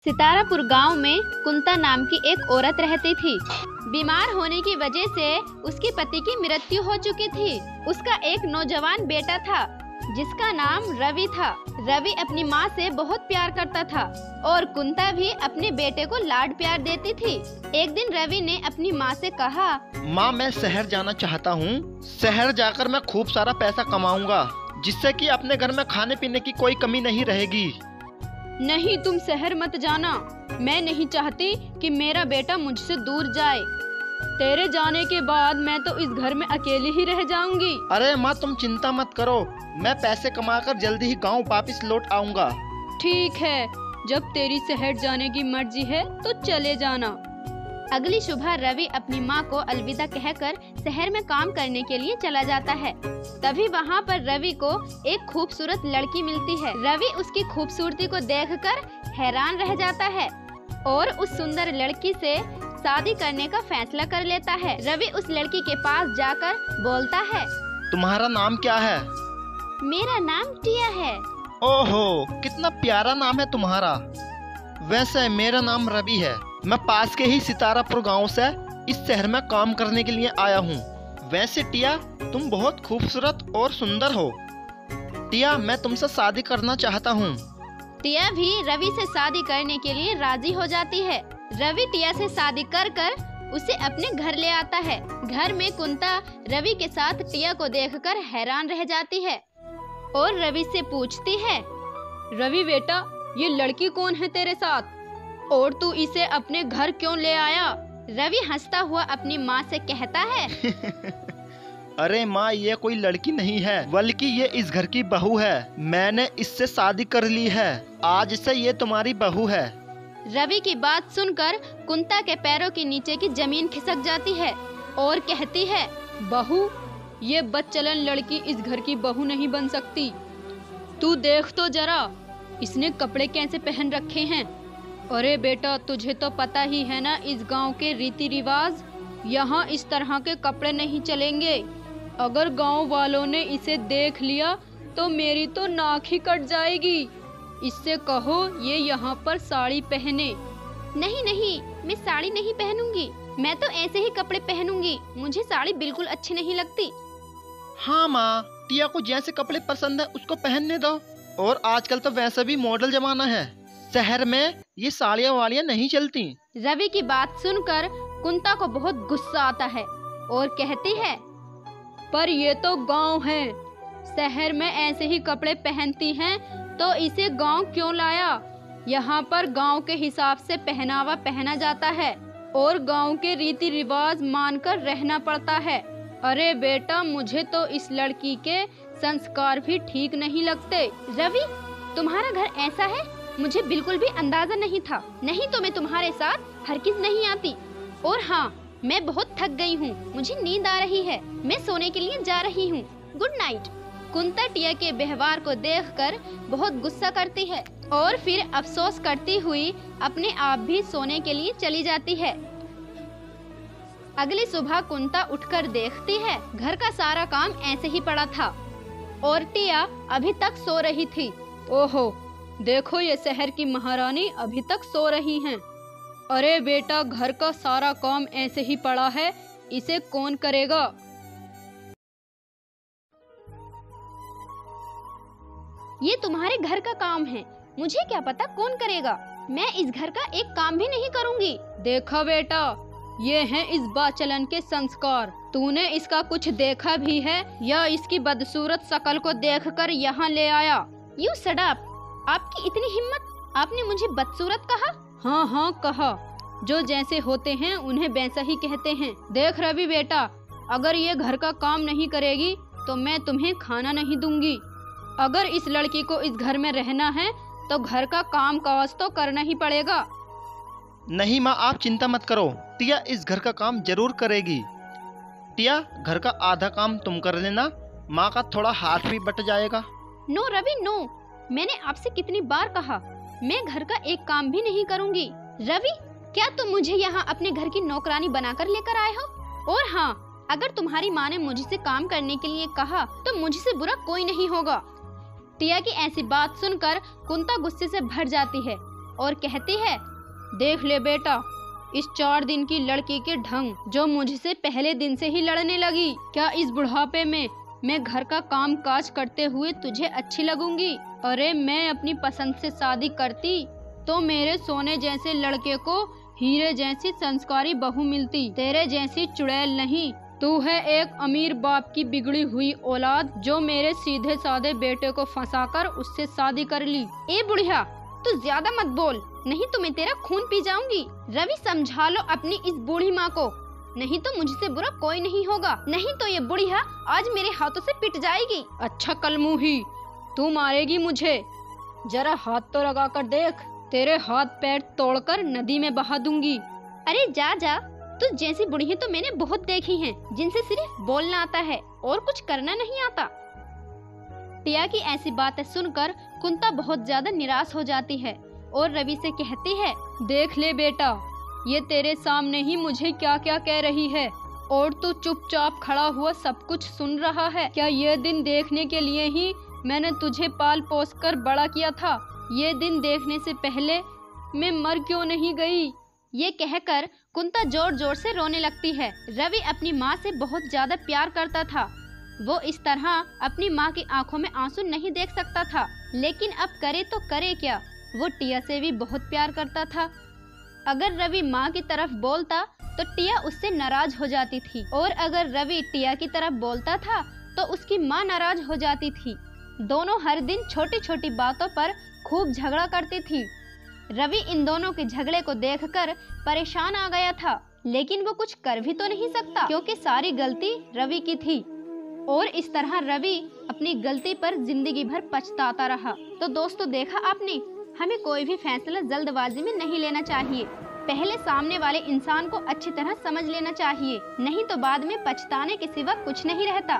सितारापुर गांव में कुंता नाम की एक औरत रहती थी। बीमार होने की वजह से उसके पति की मृत्यु हो चुकी थी। उसका एक नौजवान बेटा था जिसका नाम रवि था। रवि अपनी माँ से बहुत प्यार करता था और कुंता भी अपने बेटे को लाड प्यार देती थी। एक दिन रवि ने अपनी माँ से कहा, माँ मैं शहर जाना चाहता हूँ। शहर जाकर मैं खूब सारा पैसा कमाऊंगा जिससे कि अपने घर में खाने पीने की कोई कमी नहीं रहेगी। नहीं, तुम शहर मत जाना। मैं नहीं चाहती कि मेरा बेटा मुझसे दूर जाए। तेरे जाने के बाद मैं तो इस घर में अकेली ही रह जाऊंगी। अरे माँ तुम चिंता मत करो, मैं पैसे कमाकर जल्दी ही गांव वापस लौट आऊंगा। ठीक है, जब तेरी शहर जाने की मर्जी है तो चले जाना। अगली सुबह रवि अपनी माँ को अलविदा कहकर शहर में काम करने के लिए चला जाता है। तभी वहाँ पर रवि को एक खूबसूरत लड़की मिलती है। रवि उसकी खूबसूरती को देखकर हैरान रह जाता है और उस सुंदर लड़की से शादी करने का फैसला कर लेता है। रवि उस लड़की के पास जाकर बोलता है, तुम्हारा नाम क्या है? मेरा नाम टिया है। ओहो, कितना प्यारा नाम है तुम्हारा। वैसे मेरा नाम रवि है। मैं पास के ही सितारापुर गांव से इस शहर में काम करने के लिए आया हूँ। वैसे टिया तुम बहुत खूबसूरत और सुंदर हो। टिया मैं तुमसे शादी करना चाहता हूँ। टिया भी रवि से शादी करने के लिए राजी हो जाती है। रवि टिया से शादी कर उसे अपने घर ले आता है। घर में कुंता रवि के साथ टिया को देखकर हैरान रह जाती है और रवि से पूछती है, रवि बेटा ये लड़की कौन है तेरे साथ और तू इसे अपने घर क्यों ले आया? रवि हंसता हुआ अपनी माँ से कहता है, अरे माँ ये कोई लड़की नहीं है बल्कि ये इस घर की बहू है। मैंने इससे शादी कर ली है। आज से ये तुम्हारी बहू है। रवि की बात सुनकर कुंता के पैरों के नीचे की जमीन खिसक जाती है और कहती है, बहू? ये बदचलन लड़की इस घर की बहू नहीं बन सकती। तू देख तो जरा, इसने कपड़े कैसे पहन रखे हैं। अरे बेटा तुझे तो पता ही है ना इस गांव के रीति रिवाज, यहाँ इस तरह के कपड़े नहीं चलेंगे। अगर गांव वालों ने इसे देख लिया तो मेरी तो नाक ही कट जाएगी। इससे कहो ये यहाँ पर साड़ी पहने। नहीं नहीं, मैं साड़ी नहीं पहनूंगी। मैं तो ऐसे ही कपड़े पहनूंगी। मुझे साड़ी बिल्कुल अच्छी नहीं लगती। हाँ माँ, टिया को जैसे कपड़े पसंद है उसको पहनने दो। और आजकल तो वैसे भी मॉडल जमाना है, शहर में ये साड़ियाँ वाड़ियाँ नहीं चलती। रवि की बात सुनकर कुंता को बहुत गुस्सा आता है और कहती है, पर ये तो गांव है, शहर में ऐसे ही कपड़े पहनती हैं तो इसे गांव क्यों लाया? यहाँ पर गांव के हिसाब से पहनावा पहना जाता है और गांव के रीति रिवाज मानकर रहना पड़ता है। अरे बेटा मुझे तो इस लड़की के संस्कार भी ठीक नहीं लगते। रवि तुम्हारा घर ऐसा है, मुझे बिल्कुल भी अंदाजा नहीं था। नहीं तो मैं तुम्हारे साथ हरगिज़ नहीं आती। और हाँ, मैं बहुत थक गई हूँ, मुझे नींद आ रही है, मैं सोने के लिए जा रही हूँ। Good night. कुंता टिया के व्यवहार को देखकर बहुत गुस्सा करती है और फिर अफसोस करती हुई अपने आप भी सोने के लिए चली जाती है। अगली सुबह कुंता उठकर देखती है घर का सारा काम ऐसे ही पड़ा था और टिया अभी तक सो रही थी। ओहो, देखो ये शहर की महारानी अभी तक सो रही हैं। अरे बेटा घर का सारा काम ऐसे ही पड़ा है, इसे कौन करेगा? ये तुम्हारे घर का काम है, मुझे क्या पता कौन करेगा। मैं इस घर का एक काम भी नहीं करूंगी। देखा बेटा, ये हैं इस बाचलन के संस्कार। तूने इसका कुछ देखा भी है या इसकी बदसूरत शकल को देखकर यहाँ ले आया? You shut up. आपकी इतनी हिम्मत, आपने मुझे बदसूरत कहा? हाँ हाँ कहा, जो जैसे होते हैं उन्हें वैसा ही कहते हैं। देख रवि बेटा, अगर ये घर का काम नहीं करेगी तो मैं तुम्हें खाना नहीं दूंगी। अगर इस लड़की को इस घर में रहना है तो घर का काम काज तो करना ही पड़ेगा। नहीं माँ आप चिंता मत करो, टिया इस घर का काम जरूर करेगी। टिया घर का आधा काम तुम कर लेना, माँ का थोड़ा हाथ भी बट जाएगा। नो रवि नो, मैंने आपसे कितनी बार कहा, मैं घर का एक काम भी नहीं करूंगी। रवि क्या तुम मुझे यहाँ अपने घर की नौकरानी बनाकर लेकर आए हो? और हाँ, अगर तुम्हारी माँ ने मुझसे काम करने के लिए कहा तो मुझसे बुरा कोई नहीं होगा। टिया की ऐसी बात सुनकर कुंता गुस्से से भर जाती है और कहती है, देख ले बेटा, इस 4 दिन की लड़की के ढंग, जो मुझसे पहले दिन से ही लड़ने लगी। क्या इस बुढ़ापे में मैं घर का काम काज करते हुए तुझे अच्छी लगूंगी? अरे मैं अपनी पसंद से शादी करती तो मेरे सोने जैसे लड़के को हीरे जैसी संस्कारी बहू मिलती, तेरे जैसी चुड़ैल नहीं। तू है एक अमीर बाप की बिगड़ी हुई औलाद, जो मेरे सीधे साधे बेटे को फंसाकर उससे शादी कर ली। ए बुढ़िया, तू ज्यादा मत बोल, नहीं तो मैं तेरा खून पी जाऊंगी। रवि समझा लो अपनी इस बूढ़ी माँ को, नहीं तो मुझसे बुरा कोई नहीं होगा, नहीं तो ये बुढ़िया आज मेरे हाथों से पिट जाएगी। अच्छा कलमुही, तू मारेगी मुझे? जरा हाथ तो लगा कर देख, तेरे हाथ पैर तोड़कर नदी में बहा दूंगी। अरे जा जा, तुझ जैसी बुढ़िया तो मैंने बहुत देखी हैं, जिनसे सिर्फ बोलना आता है और कुछ करना नहीं आता। टिया की ऐसी बातें सुनकर कुंता बहुत ज्यादा निराश हो जाती है और रवि से कहती है, देख ले बेटा, ये तेरे सामने ही मुझे क्या क्या कह रही है और तू चुपचाप खड़ा हुआ सब कुछ सुन रहा है। क्या ये दिन देखने के लिए ही मैंने तुझे पाल पोस कर बड़ा किया था? ये दिन देखने से पहले मैं मर क्यों नहीं गई? ये कहकर कुंता जोर जोर से रोने लगती है। रवि अपनी माँ से बहुत ज्यादा प्यार करता था, वो इस तरह अपनी माँ की आंखों में आंसू नहीं देख सकता था, लेकिन अब करे तो करे क्या, वो टिया से भी बहुत प्यार करता था। अगर रवि माँ की तरफ बोलता तो टिया उससे नाराज हो जाती थी, और अगर रवि टिया की तरफ बोलता था तो उसकी माँ नाराज हो जाती थी। दोनों हर दिन छोटी छोटी बातों पर खूब झगड़ा करती थी। रवि इन दोनों के झगड़े को देखकर परेशान आ गया था, लेकिन वो कुछ कर भी तो नहीं सकता, क्योंकि सारी गलती रवि की थी। और इस तरह रवि अपनी गलती पर जिंदगी भर पछताता रहा। तो दोस्तों, देखा आपने, हमें कोई भी फैसला जल्दबाजी में नहीं लेना चाहिए। पहले सामने वाले इंसान को अच्छी तरह समझ लेना चाहिए, नहीं तो बाद में पछताने के सिवा कुछ नहीं रहता।